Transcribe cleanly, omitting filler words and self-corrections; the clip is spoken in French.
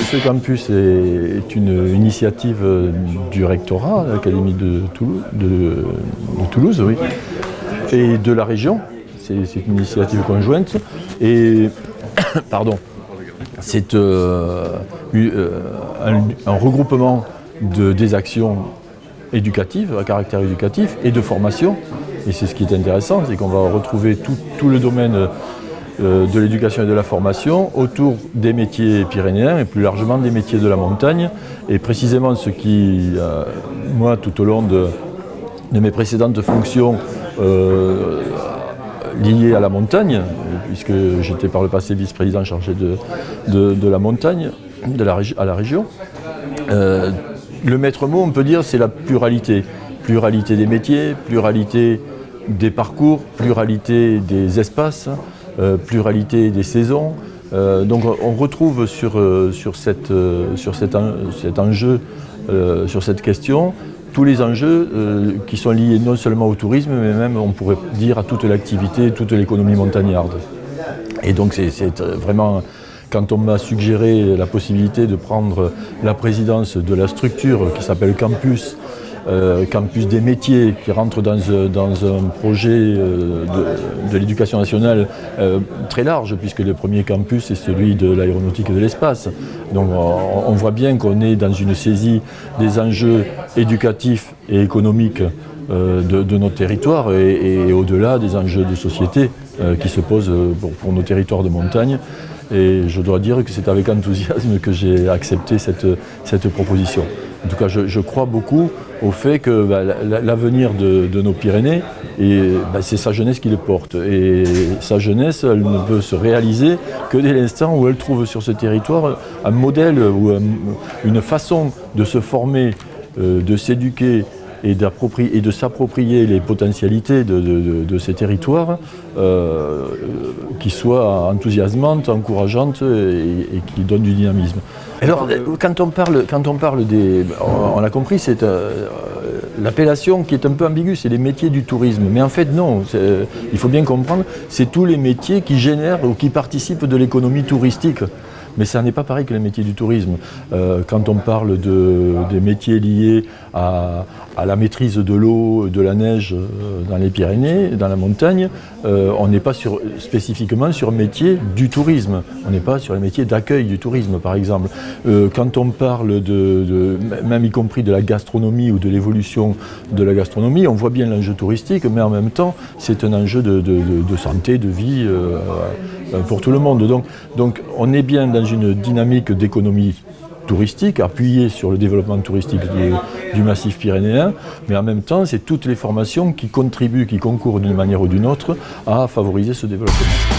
ce campus est une initiative du rectorat, de l'Académie de Toulouse, oui, et de la région. C'est une initiative conjointe. Et pardon, c'est un regroupement des actions éducatives, à caractère éducatif, et de formation. Et c'est ce qui est intéressant, c'est qu'on va retrouver tout le domaine de l'éducation et de la formation autour des métiers pyrénéens et plus largement des métiers de la montagne. Et précisément ce qui, moi, tout au long de mes précédentes fonctions liées à la montagne, puisque j'étais par le passé vice-président chargé de la montagne, à la région, le maître mot, on peut dire, c'est la pluralité. Pluralité des métiers, pluralité des parcours, pluralité des espaces, pluralité des saisons. Donc on retrouve sur cet enjeu, sur cette question, tous les enjeux qui sont liés non seulement au tourisme, mais même, on pourrait dire, à toute l'activité, toute l'économie montagnarde. Et donc c'est vraiment, quand on m'a suggéré la possibilité de prendre la présidence de la structure qui s'appelle Campus, Campus des métiers, qui rentre dans un projet de l'éducation nationale très large, puisque le premier campus est celui de l'aéronautique et de l'espace. Donc on voit bien qu'on est dans une saisie des enjeux éducatifs et économiques de nos territoires et au-delà des enjeux de société qui se posent pour nos territoires de montagne. Et je dois dire que c'est avec enthousiasme que j'ai accepté cette proposition. En tout cas, je crois beaucoup au fait que l'avenir de nos Pyrénées, c'est sa jeunesse qui le porte. Et sa jeunesse, elle ne peut se réaliser que dès l'instant où elle trouve sur ce territoire un modèle ou une façon de se former, de s'éduquer et de s'approprier les potentialités de ces territoires qui soient enthousiasmantes, encourageantes et qui donnent du dynamisme. Alors, quand on parle des... On l'a compris, c'est l'appellation qui est un peu ambiguë, c'est les métiers du tourisme. Mais en fait, non, il faut bien comprendre, c'est tous les métiers qui génèrent ou qui participent de l'économie touristique. Mais ça n'est pas pareil que les métiers du tourisme. Quand on parle des métiers liés à la maîtrise de l'eau, de la neige dans les Pyrénées, dans la montagne, on n'est pas spécifiquement sur le métier du tourisme. On n'est pas sur les métiers d'accueil du tourisme, par exemple. Quand on parle même y compris de la gastronomie ou de l'évolution de la gastronomie, on voit bien l'enjeu touristique, mais en même temps, c'est un enjeu de santé, de vie pour tout le monde. Donc on est bien dans une dynamique d'économie touristique, appuyée sur le développement touristique du massif pyrénéen, mais en même temps, c'est toutes les formations qui contribuent, qui concourent d'une manière ou d'une autre à favoriser ce développement.